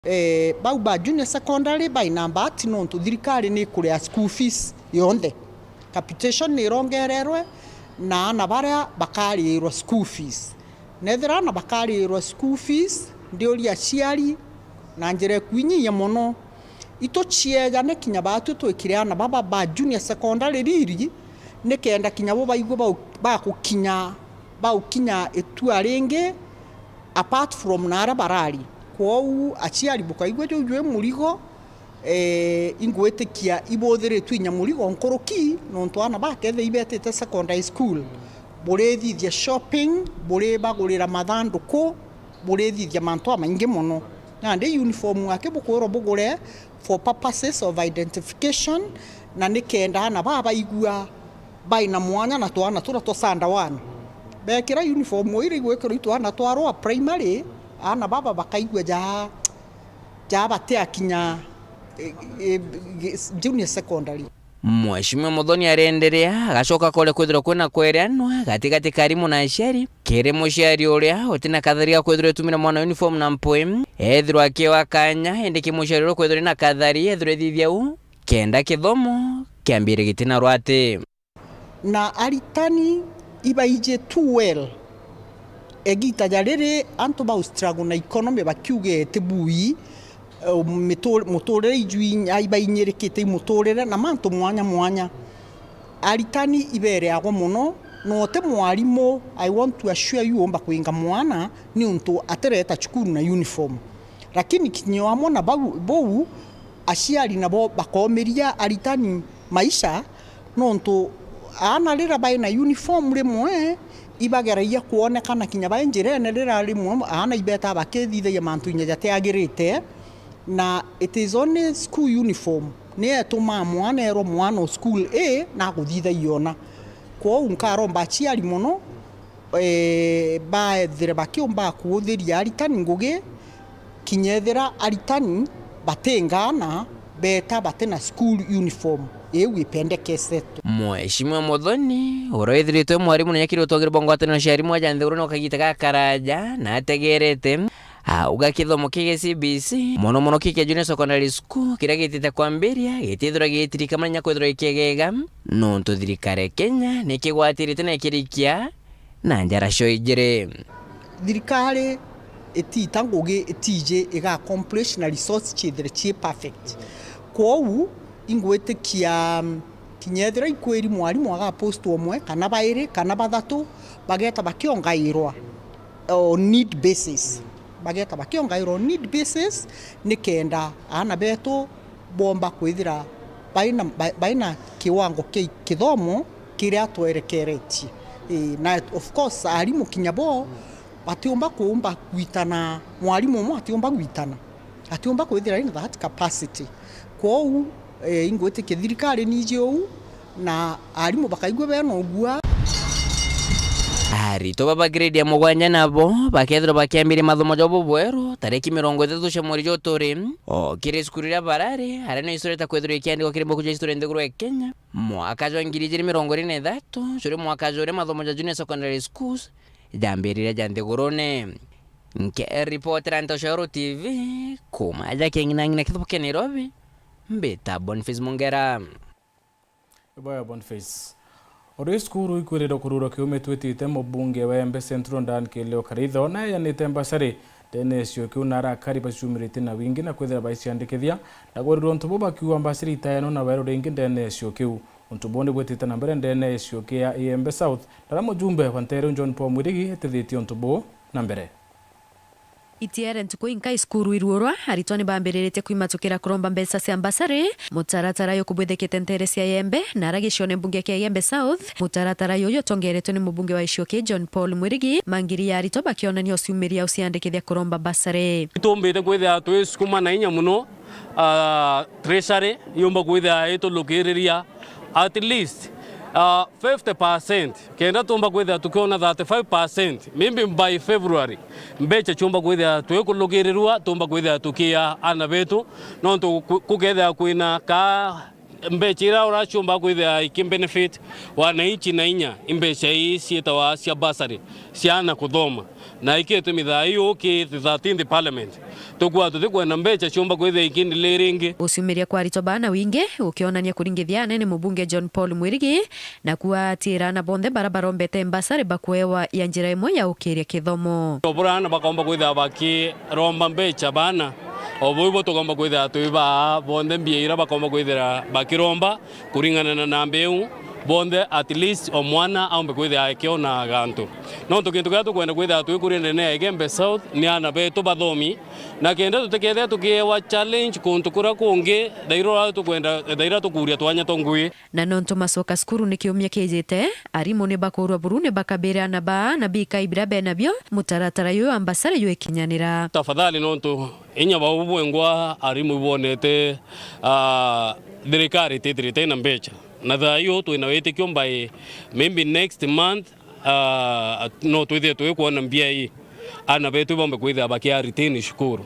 Bau ba junior secondary by number tino ntu thirikari ni kurea school fees yonde capitation ni rongererwe na ana baria bakarirwa school fees nethira na bakarirwa school fees ndiuri aciari na njire kwinyiya muno ito chiega ne kinya batu twikire ana baba ba junior secondary riri ne kenda kinya bo baigwa ba kukinya etua ringi apart from nara barari kwou aciari bukaigwa jwe murigo ingwetekia ibothere twinya murigo nkoroki no ntwana bakethe ibetete secondary school burethithia shopping bagurira mathanduku burethithia mantu amaingi muno na ndi uniform wake bukwiro bugure for purposes of identification na nikenda na baba igua baina mwanya na twana tosanda wana bekira uniform iri gwekiro itwana twarwa primary ana baba bakaigwa ja batea kinya junior secondary. Mheshimiwa Muthoni arenderea agacoka kole kwithirwa kwina kweranwa gatigati karimu na aciari kiri muciari uria utina katharia kwithirwa itumira mwana uniform na mpoi ethirwa akiwa kanya indi kimuciari uria kwithirwa na kathari ethirwa thithia u kenda kithomo kiambire gitina rwati na aritani ibaije too well egita jarere anto ba struggle na economy bakiuge tebui mutorere ijui aiba inyerekete mutorere na manto mwanya aritani ibere ago muno no te mwarimu. I want to assure you omba kuinga mwana ni unto atereta chukuru na uniform lakini kinyo amona bau aciari nabo bakomeria aritani maisha no nto ana rira baina uniform rimwe ibageraia kuonekana kinya bainjirene rira rimwe ana ibeta bakethithia mantu inyajate agirite na it is only school uniform ne tuma mwana ero mwana school na guthitha iona kwa unkaro mbaciari muno baethire bakiomba kuuthiria aritani ngugi kinyethira aritani batengana beta batena school uniform wipendekese. Mheshimiwa Muthoni uroithiritwe mwarimu nyakiri utogire bongo atene ciari mwaja nthiguru no kagita gakaraja na ategerete uga kithomo kige CBC muno kike junior secondary school kira gitite kwambiria gitithura gitirika manya kwithura ikegega no ntuthirikare Kenya nikigwatirite na ikirikia na njara coijire thirikari etita ngugi etije iga accomplish na resource chithire chi perfect kwou ingwetekia kinyethira ikwiri mwarimu aga post omwe kana bairi kana bathatu bageta bakiongairwa need basis bageta bakiongairwa need basis nikenda ana beto bomba kwithira baina kiwango kithomo kiria twerekereti na of course arimu kinyabo batiomba kuomba gwitana mwarimu mwe atiomba gwitana atiomba kwithira in that capacity kwou ingwete kithirikari nijio na arimu bakaigwa beno ogua arito baba grade ya mugwanya nabo bakethira bakiambire mathomo jabo bwero tariki 30 cia mweri jotore kiri skuru ya barare arena historia ta kwethira ikiandikwa kiri boku historia ndeguru ya Kenya mwaka wa 2023 curi mwaka jore mathomo ja junior secondary schools jambirire jandegurone nke reporter Antosharo TV kuma ja kengina kithoke Nairobi mbeta Boniface Mungera Baya Boniface ori skuru ikwirira kurura kiume twitite mubunge wa Embe Central ndan keleo karitho na yanite mbasari denesio kiunara kariba cumirite na wingi na kwithira baiciandikithia na guriro ntubo bakiwa mbasari tayano na wero ringi denesio kiu untubone gwetite na mbere denesio kia Embe South ndara mujumbe wa Ntere John Paul Mwirigi etithiti untubo na mbere itiere ntuko inka iskuru iruorwa aritwani bambirerete kwimatukira kuromba mbesa cia mbasari mutaratara yo kubwethekete Ntere cia Embe na aragicione mbunge kia Embe South mutaratara yo tongeretwe ni mubunge wa Icioki John Paul Mwirigi mangiri ya arito bakionania uciumiria uciandikithia kuromba mbasari tumbite kwithia twisukuma na inya muno treasury yomba kwithia itulukiriria at least 50% kenda tumba kwithia tukiona 35% maybe by February mbeche chumba kwithia twekulugirirwa tumba kwithia tukia ana betu no kukethia kwina ka mbeche ira urachumba kwithia ikimbenefit wananchi na inya imbeche hii cietawa cia basari ciana kuthoma na ikete mithaa iyo ki 13th parliament tukwa tuthikwenda mbeca ciumba kwithia ikindi liringi uciumiria kwa rito bana wingi ukionania kuringithia nene mubunge John Paul Mwirigi na kuatira na bonthe barabarombete mbasari bakwewa ya njira imwe ya ukiria kithomo oburana bakomba kwithia bakiromba mbeca bana obuibo tugomba kwithia tuiba bonthe mbieira bakomba kwithira bakiromba kuringana na mbeu bonthe at least omwana aumbe kwithia akiona gantu no tukintu kia tukwenda kwithia twikurinde ne Egembe South ni ana betu bathomi na kenda tutekethia tukiewa challenge kuntu kura kungi daira tukuria twanya tongui na nonto masoka skuru ni kiumia kijite arimu ni bakorwa burune bakabira na ba na bika ibira benabyo mutaratara yo ambasara yo ikinyanira tafadhali nonto inya babubwengwa arimu ibonete thirikari titirite na mbeca na thayo twina witikio by maybe next month no twithie twikuona mbia hii ana betu bombe kwithia bakia retain shukuru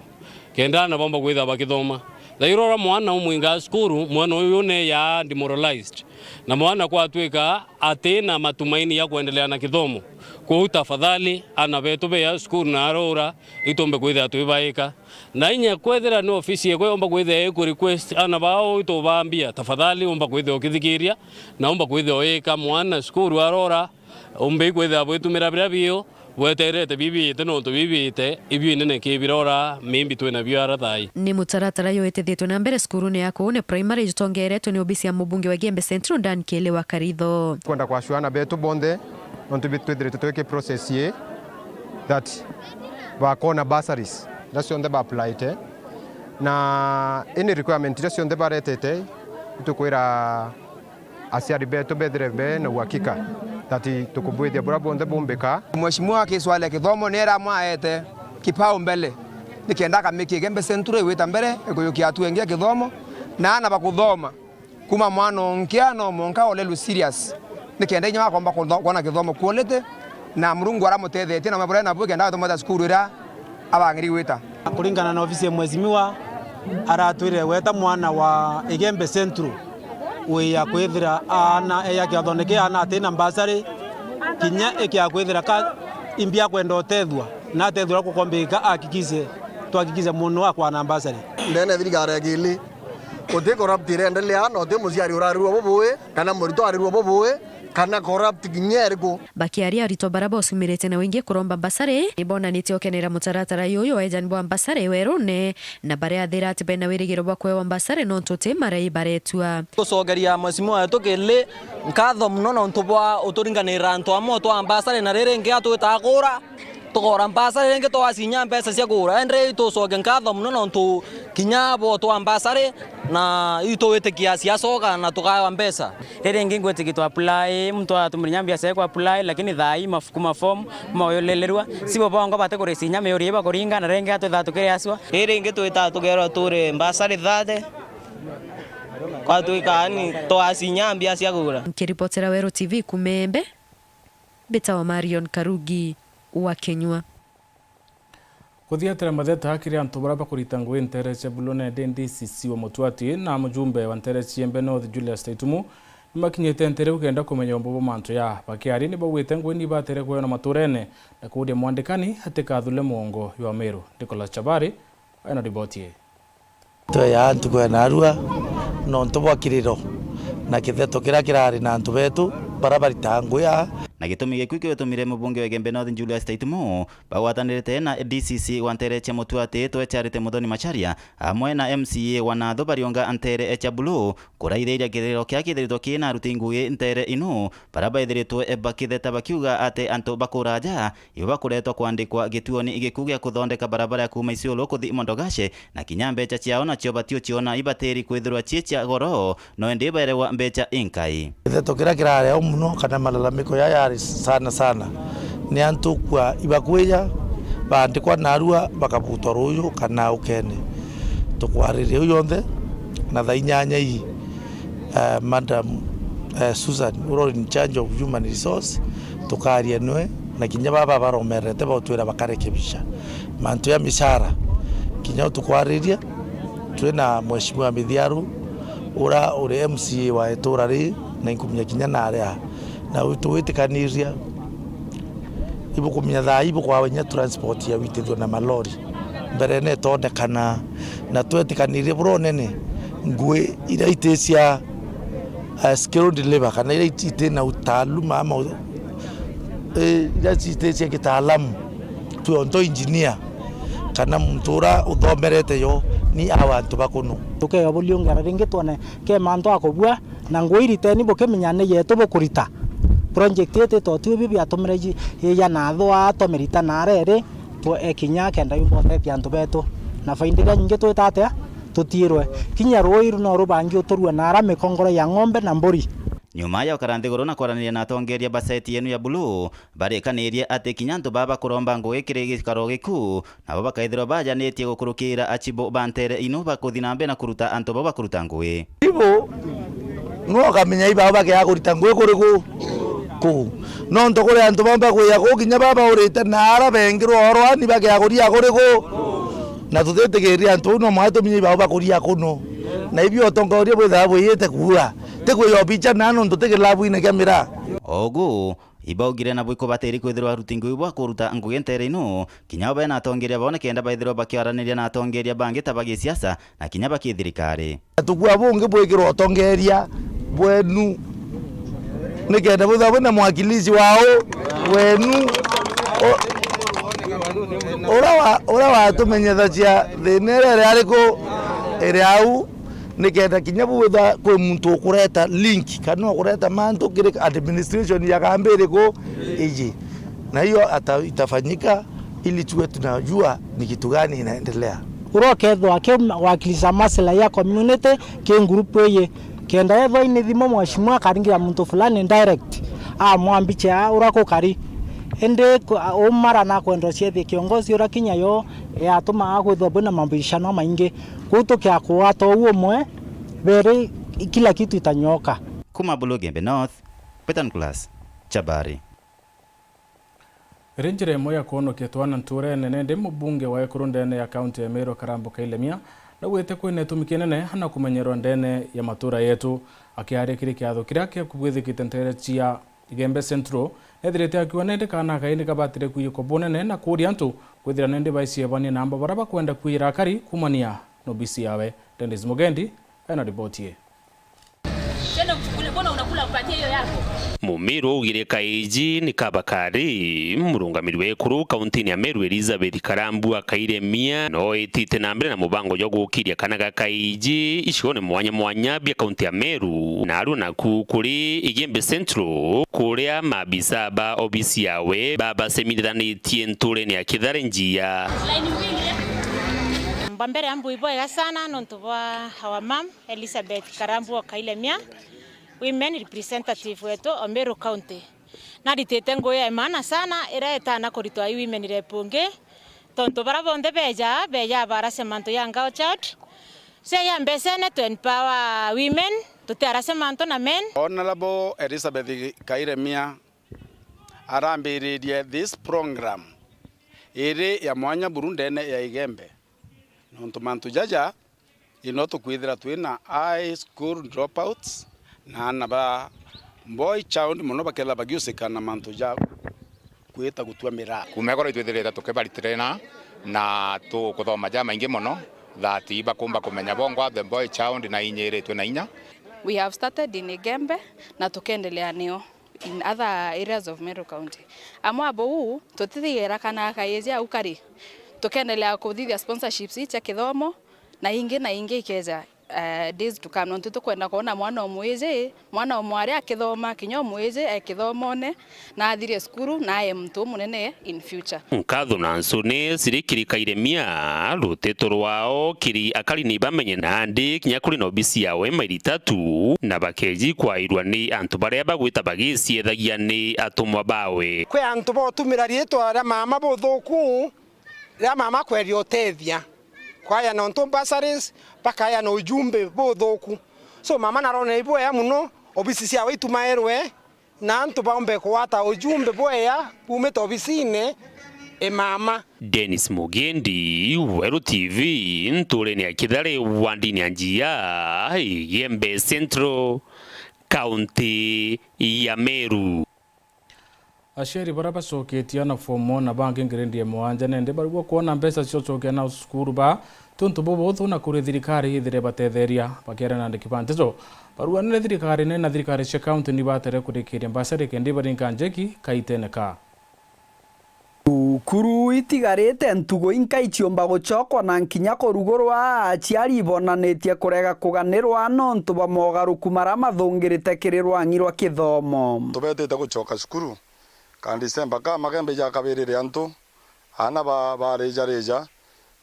kenda na bomba kwithia bakithoma thairora mwana umwinga shukuru mwana uyu ne ya demoralized na mwana kwa twika atena matumaini ya kuendelea na kithomo kwa tafadhali ana betu be ya shukuru na arora itombe kwithia twibaika na inya kwethera no ofisi yekwe omba kwithia ku request ana bao itobambia tafadhali omba kwithia ukithikiria na omba kwithia oika mwana shukuru arora ombe kwithia bwetumira bira bio weterete bibite no to bibite ibyo nene kibirora mimbi twena byara thai ni mutaratara yo etethitwe na mbere skuru ni yako ne primary jitongeretwe ni obisi ya mubunge wa Egembe Central Dan Kele wa Karitho kwenda kwa shwana betu bonde onto bitwedrete tweke process ye that bakona bursaries that's on the apply na any requirement that's on the baretete tukwira asiari betu bedrebe na uhakika tati tukubwithia bura bonde bombeka mheshimiwa kiswale kithomo nera mwaete kipao mbele nikienda kamiki Egembe Central wita mbere ekuyukia tuengia kithomo na ana bakuthoma kuma mwana nkiano monka olelu serious nikienda nyama kwamba kuona kithomo kuolete na murungu aramutethetie na mabura na buke nda thomata skuru ira abangiri wita kuringana na ofisi ya mheshimiwa aratwire weta mwana wa Egembe Central ya kwithira ana ya kiathoneke ana atena mbasari kinya ekia kwithira ka imbia kwenda otethwa na tethwa kukombika akikize twakikize muno wakwa na mbasari ndene thirikari ya gili uti corrupt irendelea no ti muciari urarirwa bobuwe kana murito arirwa bobuwe kana corrupt kinyeriko bakiari arito baraba usumirete na wingi kuromba mbasare ibona nitiokenera mutaratara yoyo ejan bwa mbasare werone na bare athira ati bena wirigiro bwa kwewa mbasare no ntote mare baretua tucogeria mheshimiwa wetu Kele nkatho muno no ntubwa uturinganira ntu amo twa mbasare na rere ngi atwitagura tugora mbasare ngi twasinya mbeca cia kura endre tucoge nkatho muno no ntu kinyabo twa mbasare na itowetikia siasoka na tukawa mbeca rere ngi ngwetiki apply mtu atumirinya mbiaca kwa apply lakini thai mafukuma form mayolelerwa sibo bongo bate kurisinya meyori ba kuringa na renge atu thatu kire aswa rere ngi twita tugero ture mbasare thate kwa tuikani twasinya mbiaca kura kiripotera Wero TV Kumembe Beta wa Marion Karugi wa Kenywa kuthiatira matheta hakiri antu baraba kurita ngui ntere cia bulone DCC wa Mutwati na mujumbe wa ntere Ciembe North Julius Taitumu nimakinyite ntere ukenda kumenya mbobo mantu ya bakiari ni bawite ngui ni batere kwena maturene na kudia mwandikani hatika thule muongo wa Meru Nicholas Chabari ana riboti to ya antu kwena arua no ntobwa kiriro na kitheto kira kirari na antu betu barabara tangu ya na gitumi gikwi kitumire mubunge wa Egembe North Julius Taitumu bagwatanirite na DCC wa ntere cia Mutwati twecharite Muthoni Macharia amwe na MCA wa Natho Barionga antere echa Bulu kuraithiria kiriro kia kithirito kina aruti ngui ntere inu baraba ithiritwe bakitheta bakiuga ate antu bakuraja ibo bakuretwo kwandikwa gituoni igikugia kuthondeka barabara ya kuma Isiolo kuthi Mondogashe na kinya mbeca ciao nacio batio ciona ibateri kwithirwa cia goro no ende barewa mbeca inkai kitheto kira kirare muno kana malalamiko ya sana ni antu kwa ibakweja bandikwa narua bakabutwa ruyu kana ukene tukwaririe uyonthe na thainyanya hii madam Susan uro in charge of human resource tukaria nwe na kinya baba baromerete batwira bakarekebisha mantu ya mishara kinya tukwaririe twina mheshimiwa Mithiaru uri MCA wa eturari na inkumya kinya naria na witikanirria ibukumya thai kwa wenya transport ya witithio na malori mbere ne tondekana na twetikanire bro nene ngwe ira itesia skilled labor kana ira ite na utaaluma ama ira itesia kitaalamu tuonto engineer kana mtura uthomerete yo ni abantu bakuno tuke abulio ngara ringi tone ke manto akobua na ngwiri teni boke menyane yeto bokurita project yete to tubi bya tomreji ya na thwa tomerita na rere to ekinya kenda yumbote tyantu beto na faindira nyingi to tate tutirwe kinya roiru no rubangi uturwa na ara mikongoro ya ng'ombe na mburi nyuma ya ukaranthiguru na kwaranĩria na atongoria baseti yenu ya Blue barĩkanĩrie atĩ kinya antu baba kuromba ngũĩ kĩrĩ gĩikaro gĩkuu nabo bakaithirwo bajanĩtie gũkũrũkĩra achibo bantere ino bakuthi na mbere na kuruta antu baba kuruta ngũĩ ibo no kamenya ibaba bakya kuruta ngũĩ kũrĩ ku no ntokore antu bamba kuya ku kinya baba urite na ara bengirwo orwa ni bakya kuria kũrĩ ku na tutetegeria antu no mwato minya ibaba bakuria kuno na ibyo atongoria bwe thabo yete kuwa teko yo bicha nano ndoteke labu ina kamera ogu ibaugire na bwiko bateri kwithirwa aruti ngũĩ bwa kuruta ngũĩ ntere ino kinya bae na atongoria bone kenda baithirwo bakiaranĩria na atongoria bangi tabagi siasa na kinya bakithirikari tukua bunge bwikirwo atongoria bwenu nikenda butha na mwakilishi wao wenu ora wa tumenyetha cia thinere ariko iriau nikenda kinya butha kwe muntu kureta link kana kureta manto kile administration ya kambere ko iji na hiyo itafanyika ili tuwe tunajua ni kitu gani inaendelea urokedho akiwakilisha maslahi ya community ke group ye kenda yetho ini thimo mwashimwa karingira muntu fulani direct mwambiche urako kari ende umara na kwenda ciethe kiongozi ura kinya yo yatuma agwithwa na mambishano maingi kutukia kuato umwe bere kila kitu itanyoka kuma Blue Gembe North Petan Class Chabari Renjire moya kuono ketwana nture nene ndi mubunge wa Ekuru ndene ya kaunti ya Meru Karambo Kailemia na gwete kwene tumikenene hana kumenyerwa ndene ya matura yetu akiare kiri kiatho kiria kia kubwithikite ntere cia Igembe Central ethirite akiwa nende kana kaini kabatire kuyiko bonene na kuri antu kwithira nende baisie bani namba baraba kwenda kuyira kari kumania no bisi yawe Dennis Mugendi ana ripotie tena mbona unakula kupatia hiyo yako Mumiru ugire kaiji ni kabakari murungamiri w'Ekuru kaunti ya Meru Elizabeth Karambua Kailemia no itite na mbere na mubango yo gukiria kanaga kaiji ishone mwanya bya kaunti ya Meru na aruna kuri Igembe Central kuria mabisa ba obisi yawe baba semithanĩtie nture ni akithare njia mbambere ambu iboega sana nontu bwa our mom Elizabeth Karambua Kailemia women representative wetu Meru County na ditete ngoya maana sana ireta na kuritwa women repunge tonto barabonde beja barasemanto yanga child se ya mbesene to empower women tutarasemanto na men Honorable Elizabeth Kailemia arambiririe this program iri ya mwanya burundene ya Igembe nonto mantu jaja inoto kwithira twina high school dropouts na naba boy child muno bakela bagiusikana mantu ja kwita gutua mira kumegora itwithirite tukibaritirena na tukuthoma jama ingi muno that bakumba kumenya bongo the boy child na inyiritwe na inya. We have started in Igembe na tukendelea neo in other areas of Meru County amwe abo huu tutithigera kana kaizia ukari tukendelea kuthithia sponsorships icha kithomo na ingi ikeza days to come nontu tukwenda kuona mwana omwari akithoma kinyo mweze akithomone na athire skuru na aye mtu munene in future nkatho na nsone sirikiri Kailemia ruteto rwao kiri akari ni bamenye nandi kinya kuri no bisi yawe mairi 3 na bakeji kwairwa ni antu baria bagwita bagiciethagia ni atumwa bawe kwe antu botumira rietwa ra mama bothuku ra mama kwerio tethia kwaya no ntombasaris pakaya no ujumbe bothuku so mama narone iboya muno obisi cia witumaerwe na antu baombe kwata ujumbe boya umeta obisine mama Dennis Mugendi Weru TV nture ni akithare wandini anjia Igembe Central County ya Meru aciari bara bacoketie na form 1 na bangi grade ya mwanja nende barigwo kuona mbeca ciocokia na cukuru ba tuntu bubuthu na kuri thirikari ithire batetheria bakiara na ndikibantezo barua nene thirikari na thirikari cia county ni batere kurikiria basari kendi barinka njeki kaiteneka kuru itigarite ntugo inkaichiomba gucokwa na nkinya kurugurwa aciari bonanitie kurega kuganirwa nontu bamogaruku mara mathungirite kirirwa ngirwa kithomo tubetete gucoka cukuru kandi semba ka magembe ja kabirire antu ana bareja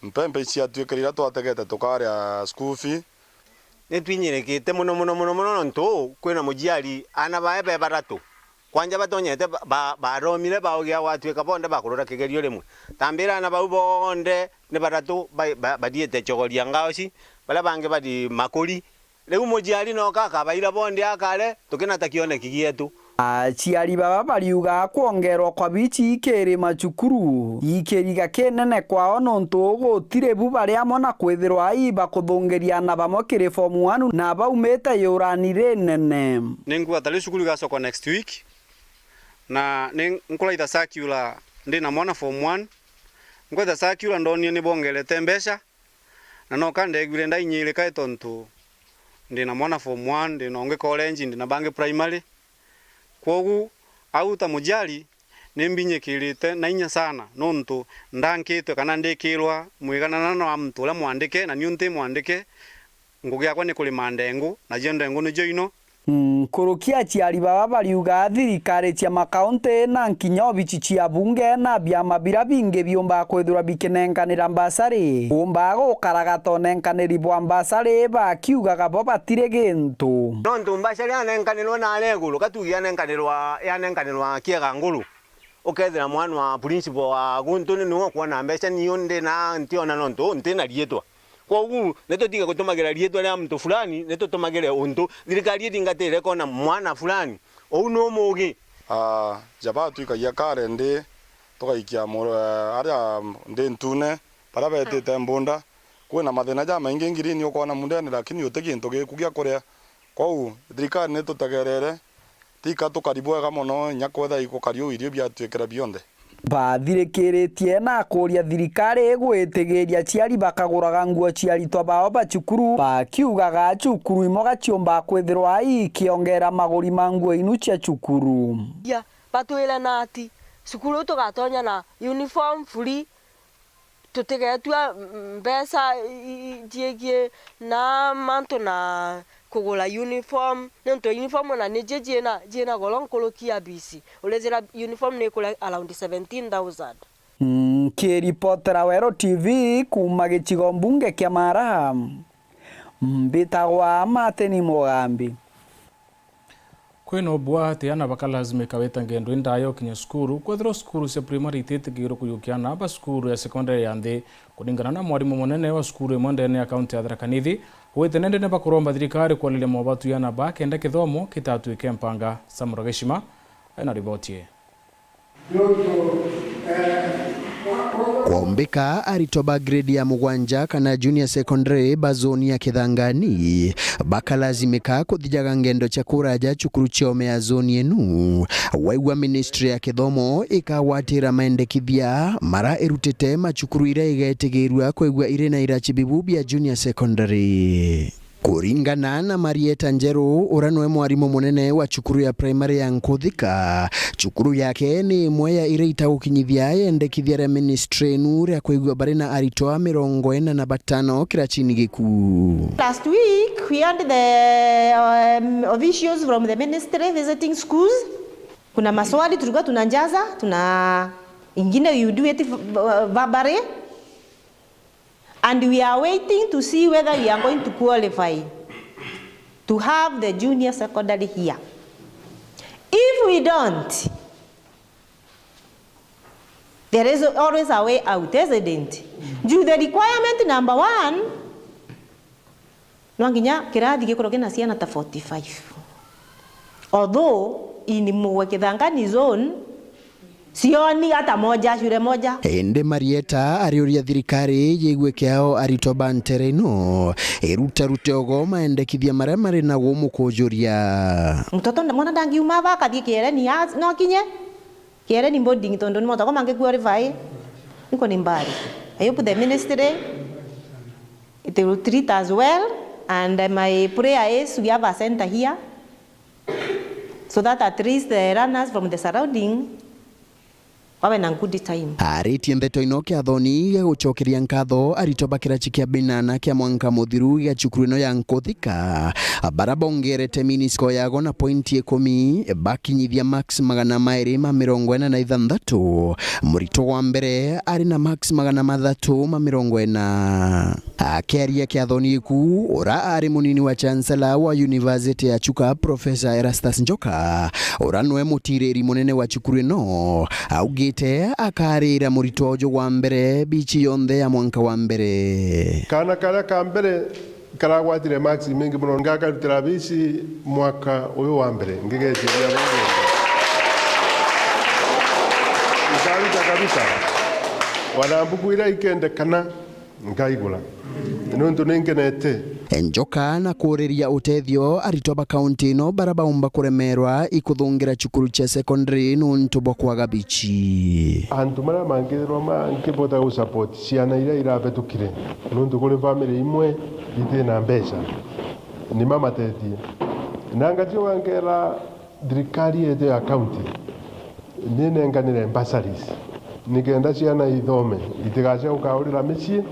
mpembe cia twikirira twategete tukaria school fee nitwinyirekete muno nontu kwina mujiari ana baebe baratu kwanja batonyete baromire baogia watwika bonde bakurora kigerio rimwe tambira na bau bonde ne baratu badiete chogoria ngaoci bala bange badi makuri leu mujiari no kaka baira bonde akale tukina takione kigietu aciari baba bariuga kuongerwa kwa bici ikiri macukuru ikiriga kinene kwao nontu gutire bu baria mona kwithirwa iba kuthungiria na bamwe kiri form 1 na baumite yuranire nene ningu atali cukuru gasoko next week na nkulaitha circular ndina mwana form 1 ngwetha circular ndonio ni bongelete mbeca na no kande gwire ndainyire kai tontu ndina mwana form 1 ndina onge college ndina bange primary kwogu auta mujali nimbinyikirite na inya sana nontu ndankitwe kana ndikirwa mwiganana na mtu ula mwandike na nyunte mwandike ngugi yakwa ni kulima ndengu na je ndengu ni joino kurukia aciari baba bariuga thirikari cia makaunti na nkinya obici cia bunge na biama bira bingi biumba kwithura bikinenganira mbasari umba gukaraga tonenganiri bwa mbasari bakiugaga bo batire gintu nontu mbasari anenganirwa na areguru katugia yanenganirwa kiega nguru ukethira mwana wa principal wa guntu ni no kuona mbeca niyo ndi na ntiona nontu ntina rietwa kwogu netotiga gutumagira rietwa ria mtu fulani netotumagire untu thirikari ndingatire kona mwana fulani ou no mugi jaba tuikagia kare ndi tukaikia aria ndi ntune para betete mbunda kwina mathina ja maingi ngirini ukona mundene lakini utegi ntu gikugia kuria kwou thirikari netutagerere tika tukaribwega muno nyakwetha ikukario irio biatwikira bionde bathirikiritie na kuria thirikari gwitigiria aciari bakaguraga nguo ciaritwa bao bacukuru bakiugaga cukuru imoga ciomba kwithirwa ikiongera maguri ma nguo inu cia cukuru batwira na ati cukuru tugatonya na uniform free tutigetua mbeca jiegie na manto na kugula uniform nonto uniform na nije jena golon kolokia bisi ulezera uniform ne kula around 17,000 kiripotera Wero TV kuma gicigo mbunge kia Mara mbitagwa Mateni Mugambi kwino bwa tiana bakalazimika weta ngendo ndayo kinya skuru kwethro skuru cia primary ititigiro kuyukiana ba skuru ya secondary yande kulingana na mwarimu munene wa skuru mwendene ya county ya Tharaka Nithi wetenende ne bakuromba thirikari kwalile mobatu yana ba kenda kithomo kitatu ikempanga Samura Geshima na ribotie Kuombeka aritoba grade ya mugwanja kana junior secondary bazoni ya Kithangani bakalazimika kuthijaga ngendo cha kuraja chukuru chiome ya zoni enu waigwa ministry ya kithomo ikawatira maendekithia mara erutete machukuru ira igetegerwa kwegwa ire na irachibibu bya junior secondary kuringana na Marieta Njeru uranwe mwarimu munene wa chukuru ya primary ya Nkuthika chukuru yake ni mweya ire itagukinyithia yendekithia ya ministry nure kwigwa bari na aritoa 45 kira chini giku. Last week we had the officials from the ministry visiting schools. Kuna maswali tulikuwa tunanjaza, tuna ingine you do it verbally. And we are waiting to see whether we are going to qualify to have the junior secondary here. If we don't, there is always a way out, isn't it? Due the requirement number 1, nwanginya kirathi gikoroge na ciana ta 45. Although in Kithangani zone sioni hata moja shule moja. Ende Marieta arioria thirikari yegwe kiao aritoba ntereno eruta rutego maendekithia maremare na gumu kujuria mtoto mwana ndangiuma baka thie kiereni no kinye kiere ni boarding tondo ni moto kama ngekuarify niko ni mbali. I hope the ministry it will treat us well, and my prayer is we have a center here so that at least the runners from the surrounding wawe na good time. Aritie ndeto ino kia thoni ya gucokeria nkatho aritoba kirachi kia binana kia mwanka muthiru ya cukuru ino ya Nkuthika barabongerete minisko yago na pointi 10 bakinyithia max 246 murito wa mbere ari na max 340 akiaria kia thoni ku ora ari munini wa chancellor wa university ya Chuka Professor Erastus Njoka ora noe mutiriri munene wa cukuru ino augi akarira murito ojo wa mbere bichi yonde ya mwanka wa mbere kana ka mbere karagwatire max mingi muno ngakarutira bici mwaka uyu wa mbere ngigetiria bongo ikaruta kabisa wanambukuira ikende kana ngaigula nundu ningenete Njoka na kureria utethio aritoba county no barabaumba kuremerwa ikuthungira cukuru cha secondary nuntu bokwaga bichi antu mara mangirwa mangibota ku support ciana ira irabetukire nuntu kuri family imwe ite na mbeca ni mama tetie nangatio wangera thirikari ete ya county ninenganire bursaries nigenda ciana ithome itigace ukaurira micii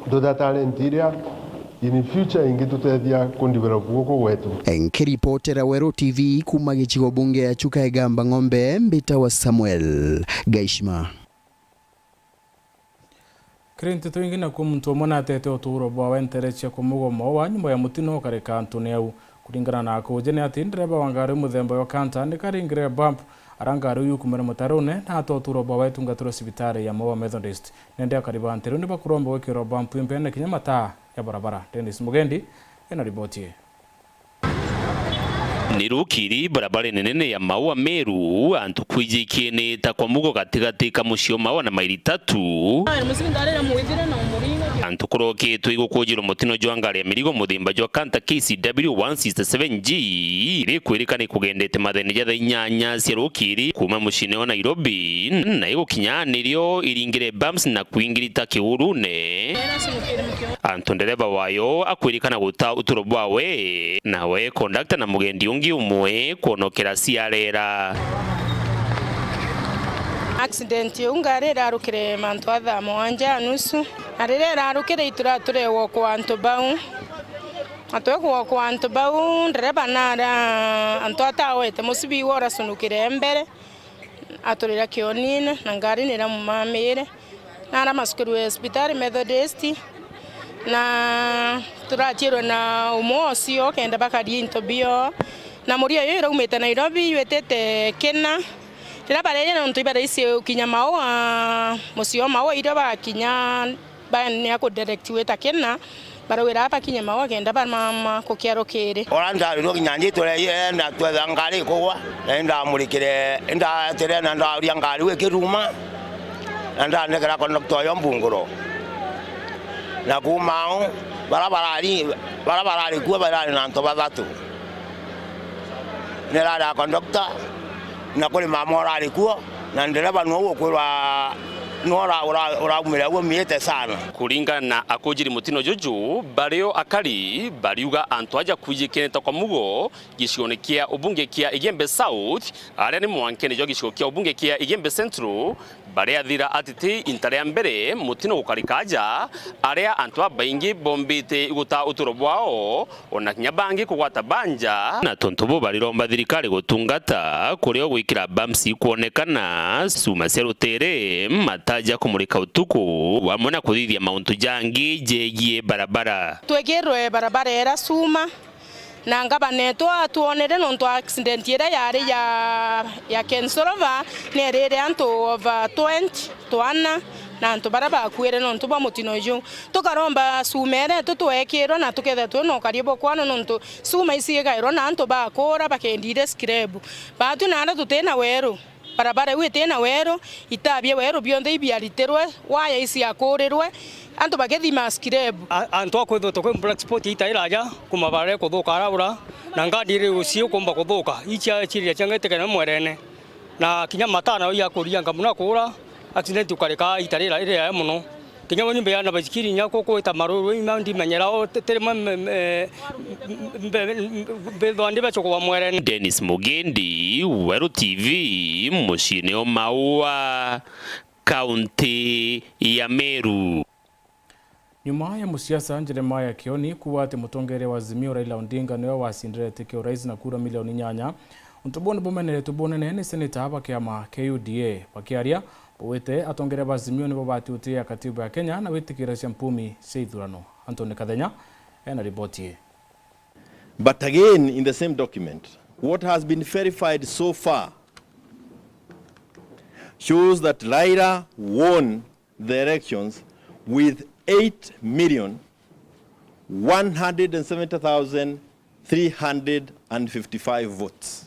ndotha talent iria in future ingitutethia kundevelop guku wetu. Nkiripotera Wero TV kuma gicigo bunge ya Chuka Egamba Ng'ombe mbita wa Samuel Gaishma. Kirinti tuingine kumuntu mona tete oturo bwa wentereche kumugomo wa nyumba ya mutino kare kantuni au kuringana na akujene ati ndereba wangari muthemba yo kanta ni karingire bump arangari uyu kumera mutarune na atoturo bwa wetungatiro sibitari ya Mowa Methodist nende akariba antero ni bakuromba wekiro bump impene kinyamata ya barabara. Dennis Mugendi ena ripoti. Nirukiri barabara nene ya Maua Meru antu kwijikiene ta kwa mugo katigati ka mucio Maua na maili 3 antu kuroke twigukujiro mutino jwangari ya mirigo muthimba jwa kanta KCW 167G iri kwirikana kugendete mathene jatha inyanya cia rukiri kuma mucine wa Nairobi na igukinyanirio iringire bumps na kuingirita kiurune antu ndereba wayo akwirikana guta uturo bwawe nawe conductor na mugendi ungi umwe kuonokera ciarera accident ungare rarukire mantu atha mwanja nusu arire rarukire iturature wo kwa antobau atweko kwa antobau ndereba nara anto atawete musibi wora sunukire mbere aturira kionine na ngari nira mumamire nara masukuru hospital Methodist na turatiro na umosio kenda bakari intobio na muria yo umete Nairobi wetete kena tira barere no ntibara isi kinya Maua musio Maua ira bakinya bane ako direct weta kena barawira apa kinya Maua kenda ba mama ko kiaro kere oranda ro kinyanje tore ye na twetha ngari kugwa enda murikire enda tere na nda ria ngari we kiruma anda negera conductor yo mbunguro na kumao barabara kuwa barari na nto bathatu nera conductor na kule mama alikuwa na ndereba no kwirwa nora ora umira wo miete sana kuringa na akujiri mutino joju bario akari bariuga antu aja kujikeneta kwa mugo gishonekia ubunge kia Igembe South aria ni mwankene jo gishokia ubunge kia Igembe Central baria thira atiti intare mbere mutino ukarikaja aria antu abaingi bombite guta uturo bwao ona kinyabangi kugwata banja na tontobo bariromba thirikari gutungata kurio gwikira bamsi kuonekana suma serutere mataja kumurika utuku wamona kuthithia mauntu jangi jegie barabara twegerwe barabara era suma na ngabaneto atuonere nonto accident ira yari ya Kensorova nerere anto over 20 toana na anto baraba kuere nonto ba mutino ju tukaromba sumere tutwekero na tukethe tuno karibo kwano nonto suma isiga iro na anto ba kora bakendire skrebu batu nara tutena wero barabara witena wero itabye wero bionde ibiariterwe waya isi akorerwe anto bagethi maskirebu anto akwetho to black spot itairaja kumabare kuthuka arabura na ngadire ucio kumba kuthuka icha chiria changete kana mwerene na kinya matana ya kuria ngamuna kura accident ukareka itarira ile ya muno kinya woni be na basikiri nyako ko tamaruru imandi menyera o terema be bande bachoko wa mwere. Dennis Mugendi, Weru TV, mushine o Maua, kaunti ya Meru. Nyuma ya musiasa Jeremiah Kioni kuwa ati mutongere wa Azimio Raila Odinga niwe wasindire teke urais na kura milioni 8 untubone bomenere tubone nene seneta bakiama KUDA bakiaria bwete atongere ba Azimio nibo batiutia katiba ya Kenya na witikira shampumi seithurano. Antone Kadenya ena ripoti. But again, in the same document, what has been verified so far shows that Raila won the elections with 8,170,355 votes.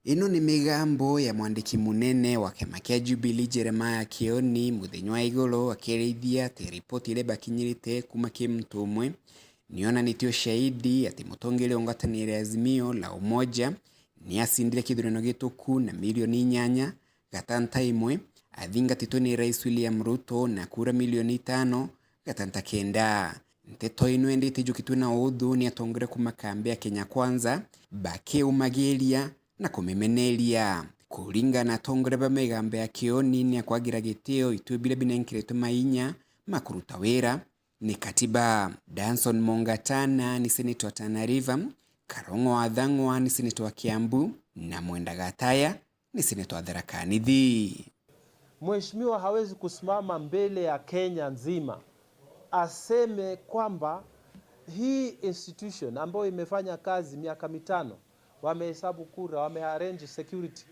Ino ni migambo ya mwandiki munene wa kema kia Jubilee Jeremiah Kioni muthenya wa iguru akirithia ati ripoti ile bakinyirite kuma kimtu umwe niona nitio shahidi ati mutongere ongatanire Azimio la Umoja ni asindire kithurano gituku na milioni 8 gatanta imwe athingatitwo ni Rais William Ruto na kura milioni 5 gatanta kenda. Nteto ino endete jukitwe na udhu ni atongere kumakambe ya Kenya Kwanza bake umageria na kumemenelia kuringa na tongere ba megambe ya Kioni ni akwagira giteo itubile binenkireto mainya makuruta wera ni katiba. Danson Mongatana ni senator wa Tana River, Karongo Adhangwa ni senator wa Kiambu na Mwenda Gataya ni senator wa Tharaka Nithi. Mheshimiwa hawezi kusimama mbele ya Kenya nzima aseme kwamba hii institution ambayo imefanya kazi miaka 5 wamehesabu kura, wamearrange security,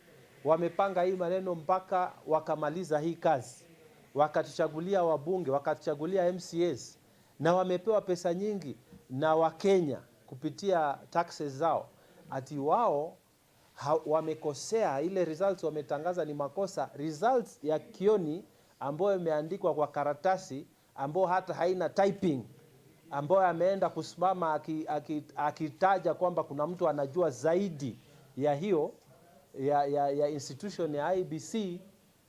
wamepanga hii maneno mpaka wakamaliza hii kazi, wakatuchagulia wabunge, wakatuchagulia MCAs na wamepewa pesa nyingi na Wakenya kupitia taxes zao, ati wao wamekosea, ile results wametangaza ni makosa. Results ya Kioni ambayo imeandikwa kwa karatasi ambayo hata haina typing, ambayo ameenda kusimama akitaja kwamba kuna mtu anajua zaidi ya hiyo ya institution ya IBC,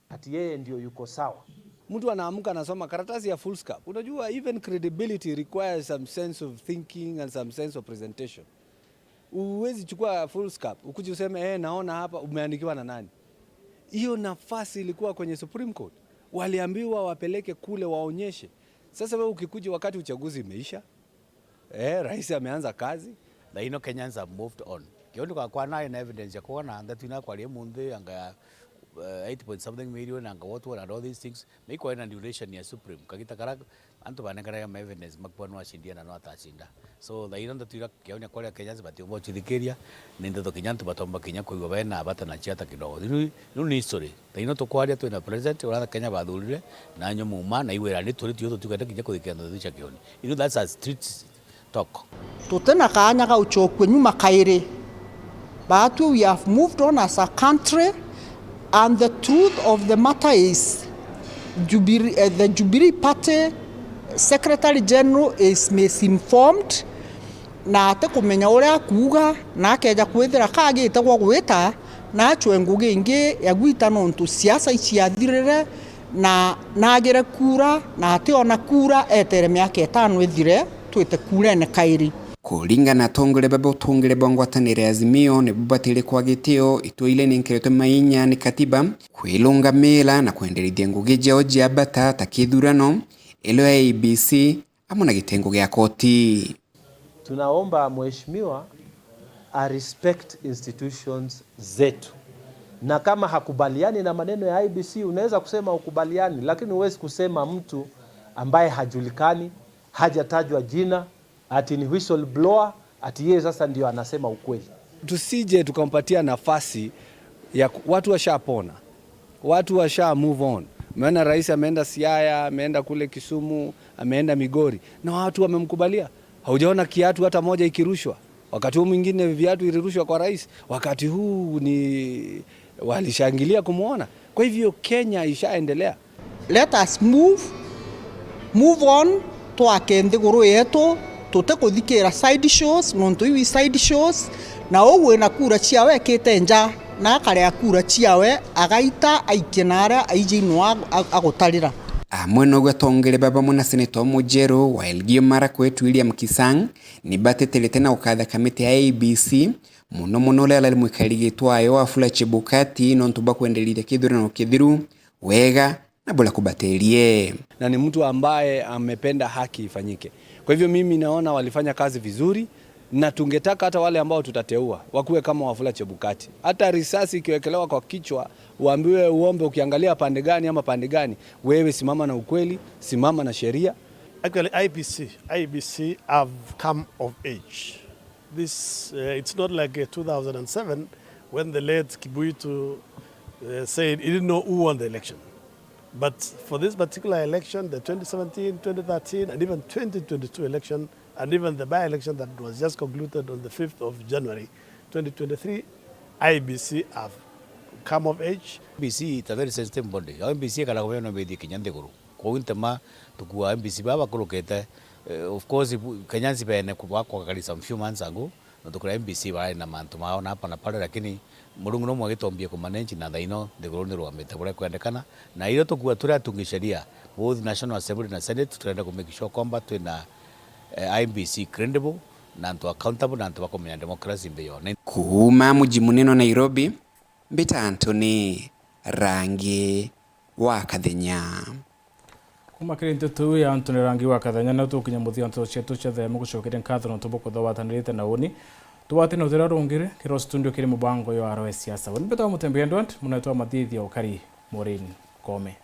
ati yeye ndio yuko sawa. Mtu anaamka anasoma karatasi ya full scope. Unajua even credibility requires some sense of thinking and some sense of presentation. Uwezi chukua full scope ukuje useme naona hapa umeandikiwa na nani. Hiyo nafasi ilikuwa kwenye Supreme Court. Waliambiwa wapeleke kule waonyeshe. Sasa wewe ukikuja wakati uchaguzi umeisha, rais ameanza kazi, na ino Kenyans have moved on. Kioni kwa na evidence ya kuona that ina kwa ile munde anga 8.something million anga what and all these things make ina duration ya Supreme kakita karaka antu banengara ya evidence makubwa ashindia na no atashinda. So the ino ndatira kioni kwa Kenyans batimbo chithikeria ninde to Kenyantu batomba Kenya kwa bena bata na chiata kidogo. Ni history. The ino to kwaria to na president ora Kenya bathurire na nyomu ma na iwera ni turi tio tukata kinya kuthikana thicha Kioni. You know that's a street talk. Tutena kanya ka uchokwe nyuma kaire. But we have moved on as a country, and the truth of the matter is the Jubilee Party Secretary General is misinformed na ate kumenya uria kuga na akeja kwithira kagite gwa gwita na achwe ngugi ingi ya gwita nontu siasa iciathirire na nagire kura na ate ona kura etere miaka 5 ithire twite kura ne kairi. Kuringa na tongere babo tongere bangwatanire Azimio ne bubatire kwa giteo itoile ninkereto mainya ni katiba kwilunga mela na kuendelea ngugi George abata takithurano elo ABC amona gitengo gya koti. Tunaomba mheshimiwa a respect institutions zetu, na kama hakubaliani na maneno ya IBC unaweza kusema ukubaliani, lakini huwezi kusema mtu ambaye hajulikani, hajatajwa jina, ati ni whistleblower, ati yeye sasa ndio anasema ukweli. Tusije tukampatia nafasi ya watu washapona, watu washa move on. Maana rais ameenda Siaya, ameenda kule Kisumu, ameenda Migori na watu wamemkubalia. Haujaona kiatu hata moja ikirushwa. Wakati huu mwingine viatu ilirushwa kwa rais, wakati huu ni walishangilia kumuona. Kwa hivyo Kenya ishaendelea. Let us move on to akende guru yetu tutekuthikira side shows nontu iwi side shows na owe na kura cia wekite nja na akaria kura ciawe agaita aikenara aijinwa agotarira amwe no gwatongere baba muna senator Mujero wa Elgeyo Marakwet William Kisang ni batetelete na ukatha kamiti ya ABC muno lela limwikarigitwayo Afula Chebukati no ntuba kwendelithia kithurano kithiru wega na bula kubaterie, na ni mtu ambaye amependa haki ifanyike. Kwa hivyo mimi naona walifanya kazi vizuri, na tungetaka hata wale ambao tutateua wakuwe kama Wafula Chebukati. Hata risasi ikiwekelewa kwa kichwa uambiwe uombe ukiangalia pande gani ama pande gani, wewe simama na ukweli, simama na sheria. Actually IBC have come of age. This it's not like 2007 when the late Kibuitu said he didn't know who won the election. But for this particular election, the 2017, 2013, and even 2022 election, and even the by-election that was just concluded on the 5th of January 2023, IBC have come of age. IBC is a very sensitive body. IBC kala kwa no bedi Kenyante guru. Kwa wintema tukua IBC baba kuru kete. Of course Kenyansi bene kwa kali some few months ago. Na tukula IBC wale na mantu mao na hapa na pale, lakini mulungu no mwagitombia kwa manenchi na daino de guru ni ruamete bora kuendekana na hiyo tukua turia tungisheria both National Assembly na Senate tunaenda ku make sure kwamba tuna IBC credible na ntu accountable na ntu bakomenya democracy mbeyo. Kuma muji munene Nairobi, Mbita Anthony Rangi wa Kathenya. Kuma kirinto tu ya Anthony Rangi wa Kathenya na tukinya muthia nto chetu chathe mugucokere nkatho no tuboko thawatanirite na uni tuwate no thira rungire kiro studio kiri mubango yo aro siasa. Wani beta mutembea ndwant munatwa mathithia ukari Maureen Kome.